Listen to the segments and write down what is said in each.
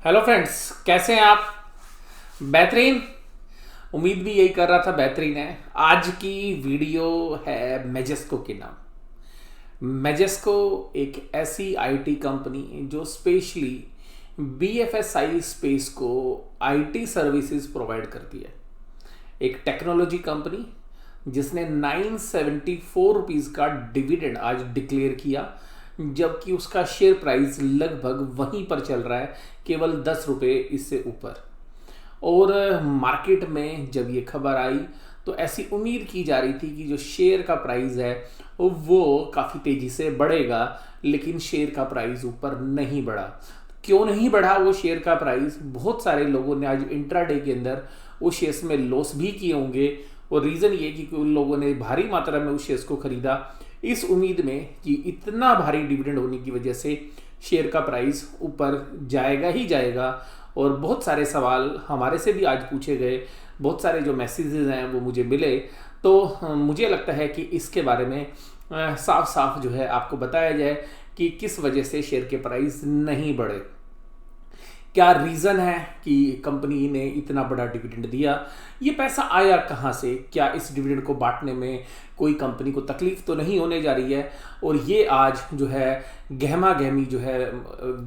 Hello friends, कैसे हैं आप? बेहतरीन। उम्मीद भी यही कर रहा था, बेहतरीन है। आज की वीडियो है मैजेस्को के नाम। मैजेस्को एक ऐसी आईटी कंपनी जो स्पेशली बीएफएसआई स्पेस को आईटी सर्विसेज प्रोवाइड करती है। एक टेक्नोलॉजी कंपनी जिसने 974 रुपीज़ का डिविडेंड आज डिक्लेयर किया, जबकि उसका शेयर प्राइस लगभग वहीं पर चल रहा है, केवल 10 रुपये इससे ऊपर। और मार्केट में जब ये खबर आई तो ऐसी उम्मीद की जा रही थी कि जो शेयर का प्राइस है वो काफ़ी तेज़ी से बढ़ेगा, लेकिन शेयर का प्राइस ऊपर नहीं बढ़ा। क्यों नहीं बढ़ा वो शेयर का प्राइस? बहुत सारे लोगों ने आज इंट्राडे के अंदर वो शेयर्स में लॉस भी किए होंगे, और रीज़न ये कि उन लोगों ने भारी मात्रा में उस शेयर्स को खरीदा इस उम्मीद में कि इतना भारी डिविडेंड होने की वजह से शेयर का प्राइस ऊपर जाएगा ही जाएगा। और बहुत सारे सवाल हमारे से भी आज पूछे गए, बहुत सारे जो मैसेजेस हैं वो मुझे मिले। तो मुझे लगता है कि इसके बारे में साफ साफ जो है आपको बताया जाए कि किस वजह से शेयर के प्राइस नहीं बढ़े, क्या रीज़न है कि कंपनी ने इतना बड़ा डिविडेंड दिया, ये पैसा आया कहाँ से, क्या इस डिविडेंड को बांटने में कोई कंपनी को तकलीफ तो नहीं होने जा रही है। और ये आज जो है गहमा गहमी जो है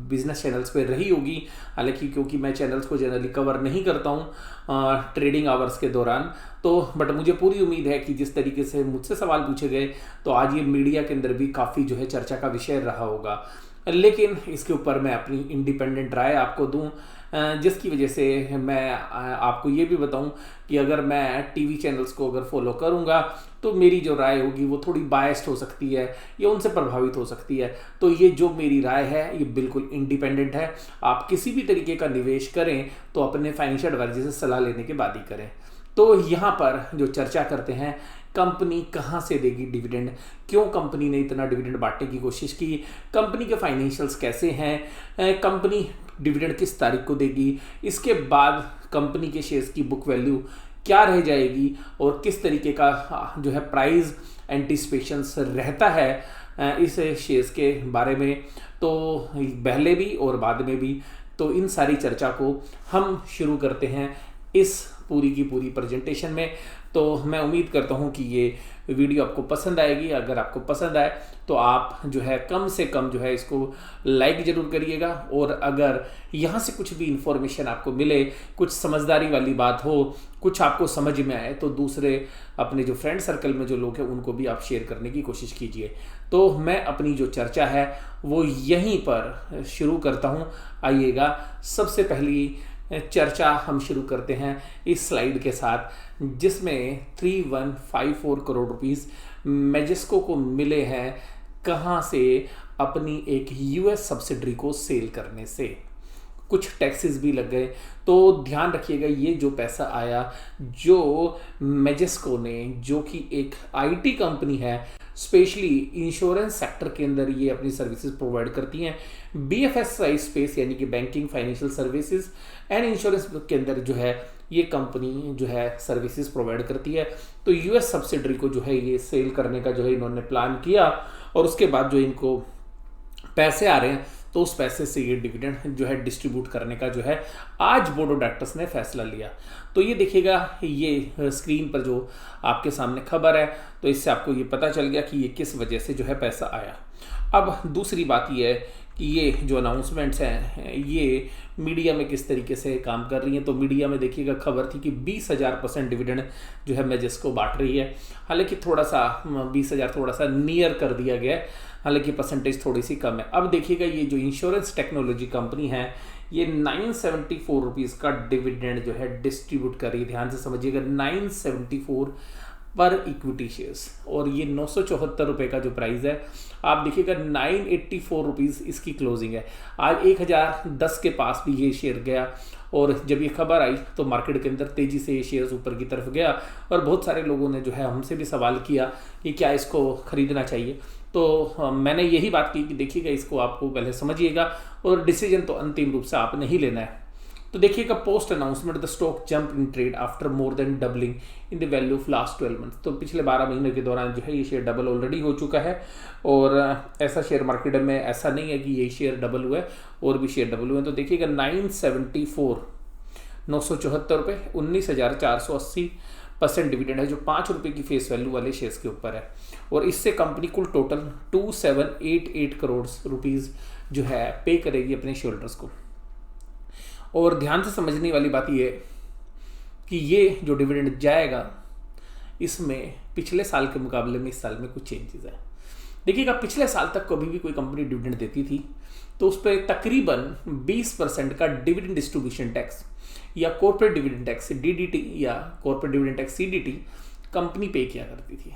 बिजनेस चैनल्स पे रही होगी। हालांकि क्योंकि मैं चैनल्स को जनरली कवर नहीं करता हूँ ट्रेडिंग आवर्स के दौरान, तो बट मुझे पूरी उम्मीद है कि जिस तरीके से मुझसे सवाल पूछे गए तो आज ये मीडिया के अंदर भी काफ़ी जो है चर्चा का विषय रहा होगा। लेकिन इसके ऊपर मैं अपनी इंडिपेंडेंट राय आपको दूं, जिसकी वजह से मैं आपको ये भी बताऊं कि अगर मैं टीवी चैनल्स को अगर फॉलो करूंगा तो मेरी जो राय होगी वो थोड़ी बायस्ड हो सकती है या उनसे प्रभावित हो सकती है। तो ये जो मेरी राय है ये बिल्कुल इंडिपेंडेंट है। आप किसी भी तरीके का निवेश करें तो अपने फाइनेंशियल एडवाइजर से सलाह लेने के बाद ही करें। तो यहाँ पर जो चर्चा करते हैं, कंपनी कहाँ से देगी डिविडेंड, क्यों कंपनी ने इतना डिविडेंड बांटने की कोशिश की, कंपनी के फाइनेंशियल्स कैसे हैं, कंपनी डिविडेंड किस तारीख को देगी, इसके बाद कंपनी के शेयर्स की बुक वैल्यू क्या रह जाएगी, और किस तरीके का जो है प्राइस एंटिसिपेशंस रहता है इस शेयर्स के बारे में, तो पहले भी और बाद में भी। तो इन सारी चर्चा को हम शुरू करते हैं इस पूरी की पूरी प्रेजेंटेशन में। तो मैं उम्मीद करता हूँ कि ये वीडियो आपको पसंद आएगी। अगर आपको पसंद आए तो आप जो है कम से कम जो है इसको लाइक ज़रूर करिएगा, और अगर यहाँ से कुछ भी इंफॉर्मेशन आपको मिले, कुछ समझदारी वाली बात हो, कुछ आपको समझ में आए, तो दूसरे अपने जो फ्रेंड सर्कल में जो लोग हैं उनको भी आप शेयर करने की कोशिश कीजिए। तो मैं अपनी जो चर्चा है वो यहीं पर शुरू करता हूँ। आइएगा, सबसे पहली चर्चा हम शुरू करते हैं इस स्लाइड के साथ, जिसमें 3154 करोड़ रुपीस मैजेस्को को मिले हैं। कहाँ से? अपनी एक यूएस सब्सिडरी को सेल करने से। कुछ टैक्सेस भी लग गए, तो ध्यान रखिएगा ये जो पैसा आया, जो मैजेस्को ने, जो कि एक आईटी कंपनी है, स्पेशली इंश्योरेंस सेक्टर के अंदर ये अपनी सर्विसेज प्रोवाइड करती हैं। बीएफएसआई स्पेस यानी कि banking, financial services and insurance के अंदर जो है ये कंपनी जो है सर्विसेज प्रोवाइड करती है। तो यूएस सब्सिडरी को जो है ये सेल करने का जो है इन्होंने प्लान किया, और उसके बाद जो इनको पैसे आ रहे हैं तो उस पैसे से ये डिविडेंड जो है डिस्ट्रीब्यूट करने का जो है आज बोर्ड ऑफ डायरेक्टर्स ने फैसला लिया। तो ये देखिएगा, ये स्क्रीन पर जो आपके सामने खबर है, तो इससे आपको ये पता चल गया कि ये किस वजह से जो है पैसा आया। अब दूसरी बात ये है कि ये जो अनाउंसमेंट्स हैं ये मीडिया में किस तरीके से काम कर रही हैं। तो मीडिया में देखिएगा खबर थी कि 20,000% डिविडेंड जो है मैजेस्को बांट रही है। हालांकि थोड़ा सा 20,000 थोड़ा सा नियर कर दिया गया है, हालांकि परसेंटेज थोड़ी सी कम है। अब देखिएगा ये जो इंश्योरेंस टेक्नोलॉजी कंपनी है ये 974 रुपीज़ का डिविडेंड जो है डिस्ट्रीब्यूट कर रही है। ध्यान से समझिएगा, 974 पर इक्विटी शेयर्स, और ये 974 रुपये का जो प्राइस है, आप देखिएगा 984 रुपीज़ इसकी क्लोजिंग है। आज 1010 के पास भी ये शेयर गया, और जब ये खबर आई तो मार्केट के अंदर तेज़ी से ये शेयर्स ऊपर की तरफ गया, और बहुत सारे लोगों ने जो है हमसे भी सवाल किया कि क्या इसको खरीदना चाहिए। तो मैंने यही बात की कि देखिएगा, इसको आपको पहले समझिएगा, और डिसीजन तो अंतिम रूप से आपने ही लेना है। तो देखिएगा post announcement the stock jump in trade after more than doubling in the value of last 12 months. तो पिछले 12 महीने के दौरान जो है ये शेयर डबल ऑलरेडी हो चुका है। और ऐसा शेयर मार्केट में ऐसा नहीं है कि ये शेयर डबल हुआ है, और भी शेयर डबल हुए हैं। तो देखिएगा 974 974 रुपये 19,480% डिविडेंड है, जो 5 रुपये की फेस वैल्यू वाले शेयर्स के ऊपर है। और इससे कंपनी कुल टोटल 2788 करोड़ रुपीज़ जो है पे करेगी अपने शेयर होल्डर्स को। और ध्यान से समझने वाली बात ये कि ये जो डिविडेंड जाएगा इसमें पिछले साल के मुकाबले में इस साल में कुछ चेंजेस है। देखिएगा पिछले साल तक कभी भी कोई कंपनी डिविडेंड देती थी तो उस पर तकरीबन 20% का डिविडेंड डिस्ट्रीब्यूशन टैक्स या कॉर्पोरेट डिविडेंड टैक्स DDT या corporate dividend tax CDT company पे किया करती थी।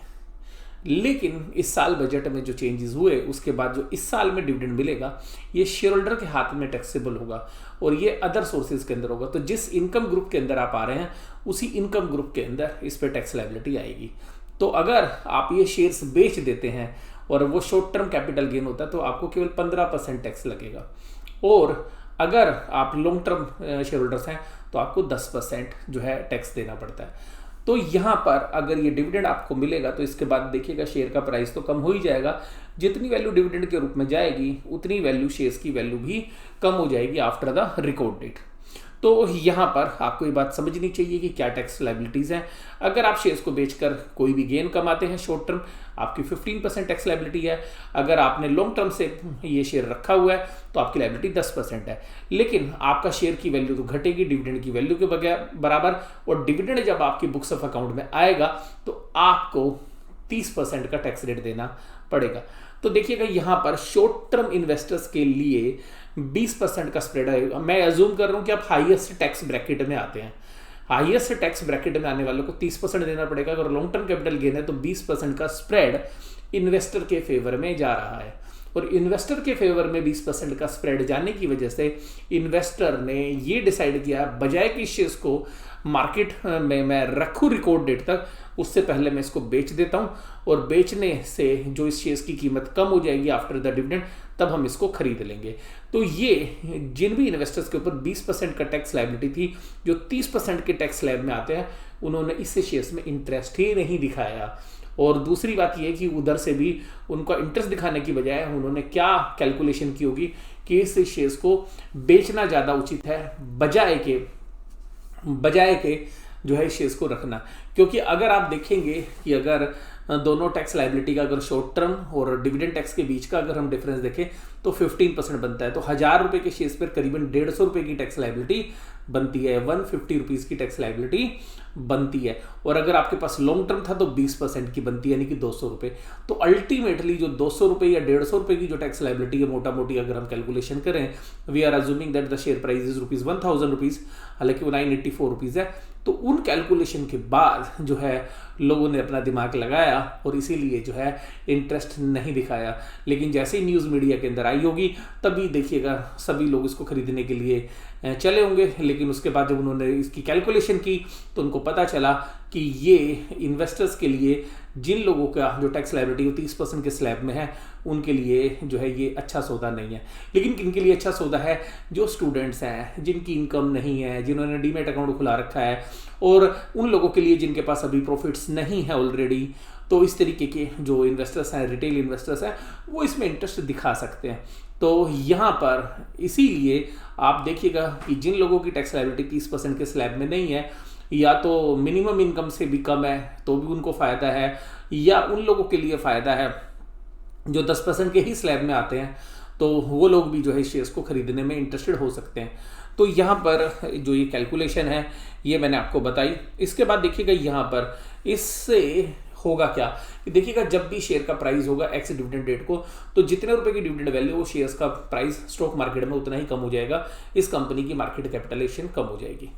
लेकिन इस साल बजट में जो चेंजेस हुए उसके बाद जो इस साल में डिविडेंड मिलेगा ये शेयर होल्डर के हाथ में टैक्सेबल होगा, और ये अदर सोर्सेज के अंदर होगा। तो जिस इनकम ग्रुप के अंदर आप आ रहे हैं उसी इनकम ग्रुप के अंदर इस पर टैक्स लायबिलिटी आएगी। तो अगर आप ये शेयर्स बेच देते हैं और वो शॉर्ट टर्म कैपिटल गेन होता है तो आपको केवल 15% टैक्स लगेगा, और अगर आप लॉन्ग टर्म शेयर होल्डर्स हैं तो आपको 10% जो है टैक्स देना पड़ता है। तो यहाँ पर अगर ये डिविडेंड आपको मिलेगा तो इसके बाद देखिएगा शेयर का प्राइस तो कम हो ही जाएगा। जितनी वैल्यू डिविडेंड के रूप में जाएगी उतनी वैल्यू शेयर्स की वैल्यू भी कम हो जाएगी आफ्टर द रिकॉर्ड डेट। तो यहाँ पर आपको ये बात समझनी चाहिए कि क्या टैक्स लायबिलिटीज़ हैं। अगर आप शेयर्स को बेचकर कोई भी गेन कमाते हैं शॉर्ट टर्म, आपकी 15% टैक्स लायबिलिटी है। अगर आपने लॉन्ग टर्म से ये शेयर रखा हुआ है तो आपकी लायबिलिटी 10% है। लेकिन आपका शेयर की वैल्यू तो घटेगी डिविडेंड की वैल्यू के बराबर, और डिविडेंड जब आपकी बुक्स ऑफ अकाउंट में आएगा तो आपको 30% का टैक्स रेट देना पड़ेगा। तो देखिएगा यहाँ पर शॉर्ट टर्म इन्वेस्टर्स के लिए 20% का स्प्रेड है। मैं अज्यूम कर रहा हूँ कि आप हाईएस्ट टैक्स ब्रैकेट में आते हैं। हाईएस्ट टैक्स ब्रैकेट में आने वालों को 30% देना पड़ेगा। अगर लॉन्ग टर्म कैपिटल गेन है तो 20% का स्प्रेड इन्वेस्टर के फेवर में जा रहा है, और इन्वेस्टर के फेवर में 20% का स्प्रेड जाने की वजह से इन्वेस्टर ने ये डिसाइड किया बजाय कि शेयर्स को मार्केट में मैं रखूँ रिकॉर्ड डेट तक, उससे पहले मैं इसको बेच देता हूँ, और बेचने से जो इस शेयर्स की कीमत कम हो जाएगी आफ्टर द डिविडेंड तब हम इसको खरीद लेंगे। तो ये जिन भी इन्वेस्टर्स के ऊपर 20% का टैक्स लायबिलिटी थी, जो 30% के टैक्स स्लैब में आते हैं, उन्होंने इससे शेयर्स में इंटरेस्ट ही नहीं दिखाया। और दूसरी बात यह कि उधर से भी उनका इंटरेस्ट दिखाने की बजाय उन्होंने क्या कैलकुलेशन की होगी कि इस शेयर्स को बेचना ज़्यादा उचित है बजाय के जो है शेयर्स को रखना। क्योंकि अगर आप देखेंगे कि अगर दोनों टैक्स लायबिलिटी का अगर शॉर्ट टर्म और डिविडेंड टैक्स के बीच का अगर हम डिफरेंस देखें तो 15% बनता है। तो 1000 रुपये के शेयर्स पर करीबन 150 रुपये की टैक्स लायबिलिटी बनती है, 150 रुपीज़ की टैक्स लायबिलिटी बनती है। और अगर आपके पास लॉन्ग टर्म था तो 20% की बनती है, यानी कि 200 रुपये। तो अल्टीमेटली जो 200 रुपये या 150 रुपये की जो टैक्स लायबिलिटी है मोटा मोटी अगर हम कैलकुलेशन करें, we are assuming that the share price is ₹1000, हालांकि वो 984 रुपीज़ है। तो उन कैलकुलेशन के बाद जो है लोगों ने अपना दिमाग लगाया और इसीलिए जो है इंटरेस्ट नहीं दिखाया। लेकिन जैसे ही न्यूज़ मीडिया के अंदर आई होगी तभी देखिएगा सभी लोग इसको खरीदने के लिए चले होंगे। लेकिन उसके बाद जब उन्होंने इसकी कैलकुलेशन की तो उनको पता चला कि ये इन्वेस्टर्स के लिए, जिन लोगों का जो टैक्स लायबिलिटी 30% के स्लैब में है, उनके लिए जो है ये अच्छा सौदा नहीं है। लेकिन किन के लिए अच्छा सौदा है? जो स्टूडेंट्स हैं, जिनकी इनकम नहीं है, जिन्होंने डीमैट अकाउंट खुला रखा है, और उन लोगों के लिए जिनके पास अभी प्रॉफिट्स नहीं है ऑलरेडी। तो इस तरीके के जो इन्वेस्टर्स हैं, रिटेल इन्वेस्टर्स हैं, वो इसमें इंटरेस्ट दिखा सकते हैं। तो यहाँ पर इसीलिए आप देखिएगा कि जिन लोगों की टैक्स लायबिलिटी 30% के स्लैब में नहीं है, या तो मिनिमम इनकम से भी कम है तो भी उनको फ़ायदा है, या उन लोगों के लिए फ़ायदा है जो 10% के ही स्लैब में आते हैं, तो वो लोग भी जो है शेयर्स को खरीदने में इंटरेस्टेड हो सकते हैं। तो यहाँ पर जो ये कैलकुलेशन है ये मैंने आपको बताई। इसके बाद देखिएगा यहाँ पर इससे होगा क्या कि देखिएगा जब भी शेयर का प्राइस होगा एक्स डिविडेंड डेट को, तो जितने रुपए की डिविडेंड वैल्यू वो शेयर्स का प्राइस स्टॉक मार्केट में उतना ही कम हो जाएगा, इस कंपनी की मार्केट कैपिटलाइजेशन कम हो जाएगी।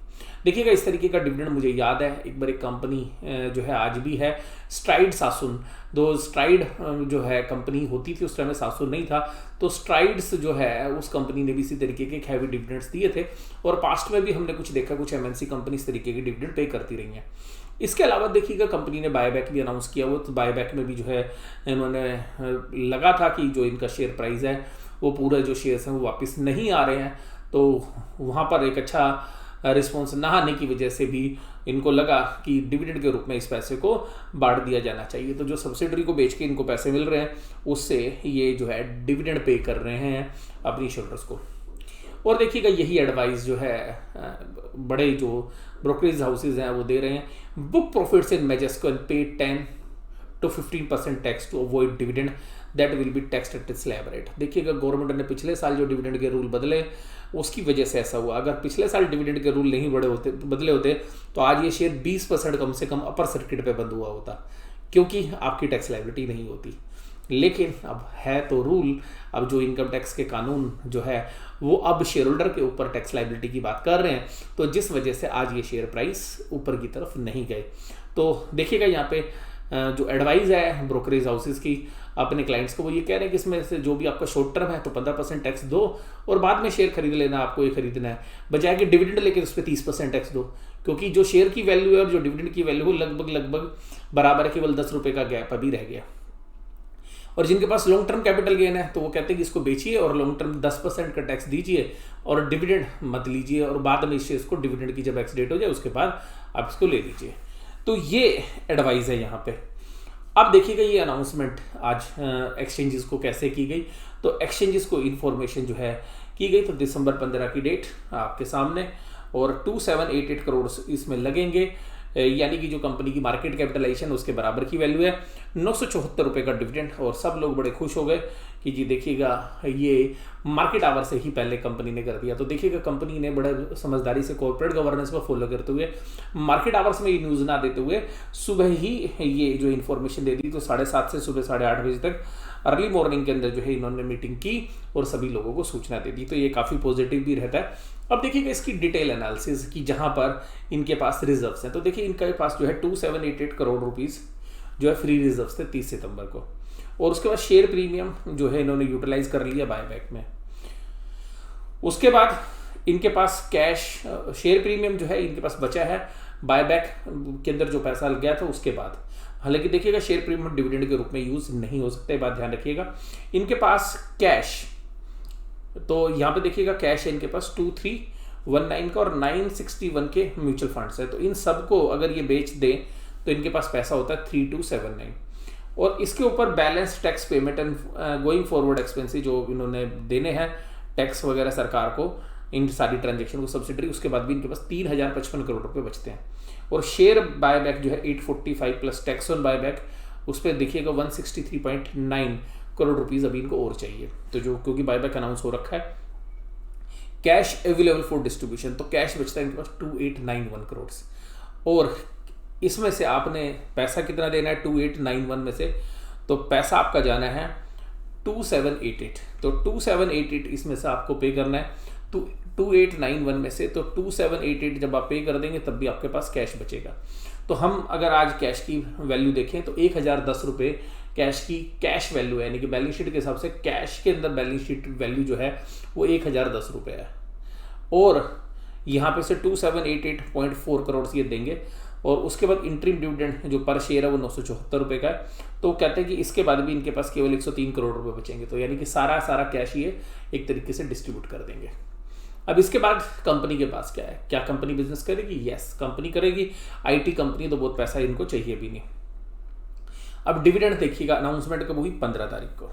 देखिएगा इस तरीके का डिविडेंड मुझे याद है, एक बार एक कंपनी जो है आज भी है, स्ट्राइड सासुन। दो स्ट्राइड जो है कंपनी होती थी उस टाइम में सासुन नहीं था, तो स्ट्राइड्स जो है उस कंपनी ने भी इसी तरीके के हैवी डिविडेंड्स दिए थे, और पास्ट में भी हमने कुछ देखा, कुछ एमएनसी कंपनी इस तरीके के डिविडेंड पे करती रही हैं। इसके अलावा देखिएगा कंपनी ने बायबैक भी अनाउंस किया हुआ, तो बायबैक में भी जो है इन्होंने लगा था कि जो इनका शेयर प्राइस है वो पूरा जो शेयर्स हैं वो वापस नहीं आ रहे हैं, तो वहाँ पर एक अच्छा रिस्पॉन्स ना आने की वजह से भी इनको लगा कि डिविडेंड के रूप में इस पैसे को बांट दिया जाना चाहिए। तो जो सब्सिडरी को बेच के इनको पैसे मिल रहे हैं उससे ये जो है डिविडेंड पे कर रहे हैं अपनी शेयरहोल्डर्स को। और देखिएगा यही एडवाइस जो है बड़े जो ब्रोकरेज हाउसेज हैं वो दे रहे हैं। Book profits in Majesco and pay 10 to 15% tax to avoid dividend that will be taxed at slab rate. देखिएगा गवर्नमेंट ने पिछले साल जो डिविडेंड के रूल बदले उसकी वजह से ऐसा हुआ। अगर पिछले साल डिविडेंड के रूल नहीं बदले होते तो आज ये शेयर 20% कम से कम अपर सर्किट पे बंद हुआ होता, क्योंकि आपकी टैक्स लायबिलिटी नहीं होती। लेकिन अब है तो रूल, अब जो इनकम टैक्स के कानून जो है वो अब शेयर होल्डर के ऊपर टैक्स लायबिलिटी की बात कर रहे हैं, तो जिस वजह से आज ये शेयर प्राइस ऊपर की तरफ नहीं गए। तो देखिएगा यहाँ पे जो एडवाइस है ब्रोकरेज हाउसेस की अपने क्लाइंट्स को, वो ये कह रहे हैं कि इसमें से जो भी आपका शॉर्ट टर्म है तो 15% टैक्स दो और बाद में शेयर खरीद लेना, आपको ये खरीदना है, बजाय कि डिविडेंड लेके उस पर 30% टैक्स दो, क्योंकि जो शेयर की वैल्यू है और जो डिविडेंड की वैल्यू है लगभग बराबर है, केवल 10 रुपये का गैप अभी रह गया। और जिनके पास लॉन्ग टर्म कैपिटल गेन है तो वो कहते हैं कि इसको बेचिए और लॉन्ग टर्म 10% का टैक्स दीजिए और डिविडेंड मत लीजिए, और बाद में इस शेयर को डिविडेंड की जब एक्स डेट हो जाए उसके बाद आप इसको ले लीजिए। तो ये एडवाइस है यहाँ पे। अब देखिएगा ये अनाउंसमेंट आज एक्सचेंजेस को कैसे की गई। तो एक्सचेंजेस को इन्फॉर्मेशन जो है की गई, तो दिसंबर 15 की डेट आपके सामने, और 2788 करोड़ इसमें लगेंगे, यानी कि जो कंपनी की मार्केट कैपिटलाइजेशन उसके बराबर की वैल्यू है। 974 रुपये का डिविडेंड, और सब लोग बड़े खुश हो गए कि जी देखिएगा ये मार्केट आवर से ही पहले कंपनी ने कर दिया। तो देखिएगा कंपनी ने बड़े समझदारी से कॉर्पोरेट गवर्नेंस को फॉलो करते हुए मार्केट आवर्स में ये न्यूज़ ना देते हुए सुबह ही ये जो इन्फॉर्मेशन दे दी। तो 7:30 से सुबह 8:30 बजे तक अर्ली मॉर्निंग के अंदर जो है इन्होंने मीटिंग की और सभी लोगों को सूचना दे दी। तो ये काफ़ी पॉजिटिव भी रहता है। अब देखिएगा इसकी डिटेल एनालिसिस की, जहाँ पर इनके पास रिजर्व्स हैं। तो देखिए इनके पास जो है 2788 करोड़ रुपीज़ जो है फ्री रिजर्व्स थे 30 सितंबर को, और उसके बाद शेयर प्रीमियम जो है इन्होंने यूटिलाइज कर लिया बायबैक में। उसके बाद इनके पास कैश शेयर प्रीमियम जो है इनके पास बचा है बायबैक के अंदर जो पैसा लग गया था उसके बाद। हालांकि देखिएगा शेयर प्रीमियम डिविडेंड के रूप में यूज नहीं हो सकता है, बात ध्यान रखिएगा। इनके पास कैश, तो यहाँ पे देखिएगा कैश है इनके पास 2319 का और 961 के म्यूचुअल फंड्स है। तो इन सबको अगर ये बेच दें तो इनके पास पैसा होता है 3279, और इसके ऊपर balance tax payment and going forward expenses जो इन्होंने देने हैं टैक्स वगैरह सरकार को इन सारी ट्रांजेक्शन को सब्सिडरी, उसके बाद भी इनके पास 3055 करोड़ रुपए बचते हैं। और शेयर बायबैक जो है 845 प्लस टैक्स ऑन बायबैक, उस पर देखिएगा 163.9 करोड़ रुपीज़ अभी इनको और चाहिए। तो जो क्योंकि बायबैक अनाउंस हो रखा है। कैश अवेलेबल फॉर डिस्ट्रीब्यूशन, तो कैश बचता है इनके पास 2891 करोड़, और इसमें से आपने पैसा कितना देना है 2891 में से, तो पैसा आपका जाना है 2788, तो 2788 इसमें से आपको पे करना है। तो 2891 में से तो 2788 जब आप पे कर देंगे तब भी आपके पास कैश बचेगा। तो हम अगर आज कैश की वैल्यू देखें तो 1010 रुपये कैश की कैश वैल्यू है, यानी कि बैलेंस शीट के हिसाब से कैश के अंदर बैलेंस शीट वैल्यू जो है वो 1010 रुपये है, और यहाँ पे से 2788.4 करोड़ ये देंगे, और उसके बाद इंटरिम डिविडेंड जो पर शेयर है वो 974 रुपये का है। तो कहते हैं कि इसके बाद भी इनके पास केवल 103 करोड़ रुपए बचेंगे, तो यानी कि सारा कैश ये एक तरीके से डिस्ट्रीब्यूट कर देंगे। अब इसके बाद कंपनी के पास क्या है, क्या कंपनी बिजनेस करेगी? यस, कंपनी करेगी। आईटी कंपनी तो बहुत पैसा इनको चाहिए भी नहीं। अब डिविडेंड देखिएगा, अनाउंसमेंट कब हुई? 15 तारीख को।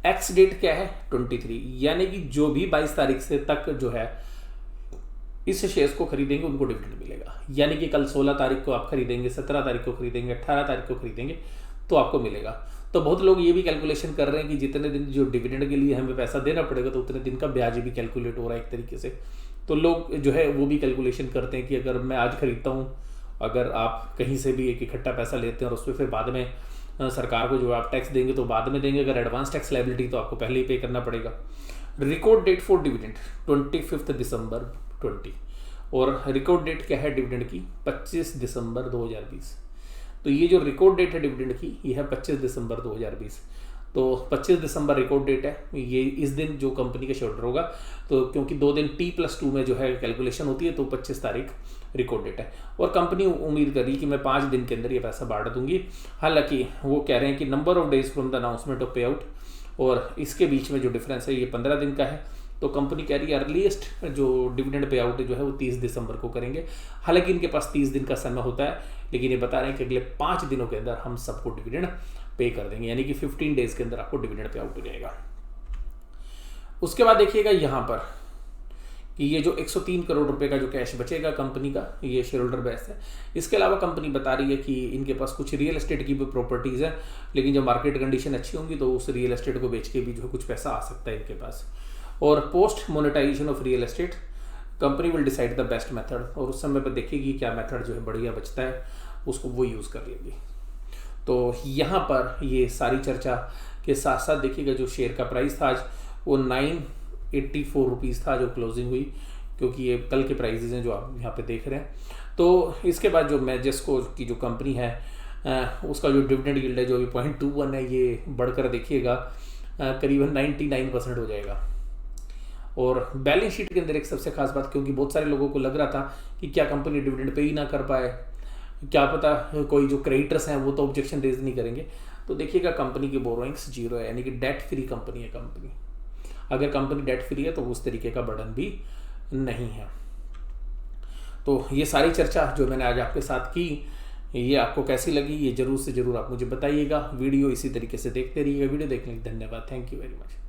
एक्स डेट क्या है? 23, यानी कि जो भी 22 तारीख से तक जो है इस शेयर्स को खरीदेंगे उनको डिविडेंड मिलेगा। यानी कि कल 16 तारीख को आप खरीदेंगे, 17 तारीख को खरीदेंगे, 18 तारीख को खरीदेंगे तो आपको मिलेगा। तो बहुत लोग ये भी कैलकुलेशन कर रहे हैं कि जितने दिन जो डिविडेंड के लिए हमें पैसा देना पड़ेगा तो उतने दिन का ब्याज भी कैलकुलेट हो रहा है एक तरीके से। तो लोग जो है वो भी कैलकुलेशन करते हैं कि अगर मैं आज खरीदता हूँ, अगर आप कहीं से भी एक इकट्ठा पैसा लेते हैं और उस पर फिर बाद में सरकार को जो आप टैक्स देंगे तो बाद में देंगे, अगर एडवांस टैक्स लायबिलिटी तो आपको पहले ही पे करना पड़ेगा। रिकॉर्ड डेट फॉर डिविडेंड 25 दिसंबर 20, और रिकॉर्ड डेट क्या है डिविडेंड की? 25 दिसंबर 2020। तो ये जो रिकॉर्ड डेट है डिविडेंड की ये है 25 दिसंबर 2020। तो 25 दिसंबर रिकॉर्ड डेट है, ये इस दिन जो कंपनी का शेयर होल्डर होगा, तो क्योंकि 2 दिन T+2 में जो है कैलकुलेशन होती है, तो 25 तारीख रिकॉर्ड डेट है। और कंपनी उम्मीद कर रही कि मैं 5 दिन के अंदर ये पैसा बांट दूंगी। हालांकि वो कह रहे हैं कि number of days from the announcement of पे आउट, और इसके बीच में जो डिफरेंस है ये 15 दिन का है। तो कंपनी कह रही है अर्लीस्ट जो डिविडेंड पे आउट जो है वो 30 दिसंबर को करेंगे। हालांकि इनके पास 30 दिन का समय होता है, लेकिन ये बता रहे हैं कि अगले 5 दिनों के अंदर हम सबको डिविडेंड पे कर देंगे, यानी कि 15 डेज के अंदर आपको डिविडेंड पे आउट हो जाएगा। उसके बाद देखिएगा यहाँ पर कि ये जो 103 करोड़ रुपए का जो कैश बचेगा कंपनी का, ये शेयर होल्डर बेस है। इसके अलावा कंपनी बता रही है कि इनके पास कुछ रियल एस्टेट की भी प्रॉपर्टीज़ है, लेकिन जब मार्केट कंडीशन अच्छी होंगी तो उस रियल एस्टेट को बेच के भी जो कुछ पैसा आ सकता है इनके पास। और post monetization of real estate company will decide the best method, और उस समय पर देखेगी क्या मेथड जो है बढ़िया बचता है उसको वो यूज़ कर लेगी। तो यहाँ पर ये सारी चर्चा के साथ साथ देखिएगा जो शेयर का प्राइस था आज वो 984 रुपीज़ था जो क्लोजिंग हुई, क्योंकि ये कल के प्राइजेज हैं जो आप यहाँ पे देख रहे हैं। तो इसके बाद जो मैजेस्को की जो कंपनी है उसका जो डिविडेंड यील्ड है जो अभी 0.21 है, ये बढ़कर देखिएगा करीबन 99% हो जाएगा। और बैलेंस शीट के अंदर एक सबसे खास बात, क्योंकि बहुत सारे लोगों को लग रहा था कि क्या कंपनी डिविडेंड पे ही ना कर पाए, क्या पता कोई जो क्रेडिटर्स हैं वो तो ऑब्जेक्शन रेज नहीं करेंगे। तो देखिएगा कंपनी की बोरोइंग्स 0 है, यानी कि डेट फ्री कंपनी है कंपनी। अगर कंपनी डेट फ्री है तो उस तरीके का बर्डन भी नहीं है। तो ये सारी चर्चा जो मैंने आज आपके साथ की, ये आपको कैसी लगी ये जरूर से जरूर आप मुझे बताइएगा। वीडियो इसी तरीके से देखते रहिएगा। वीडियो देखने के लिए धन्यवाद। Thank you very much.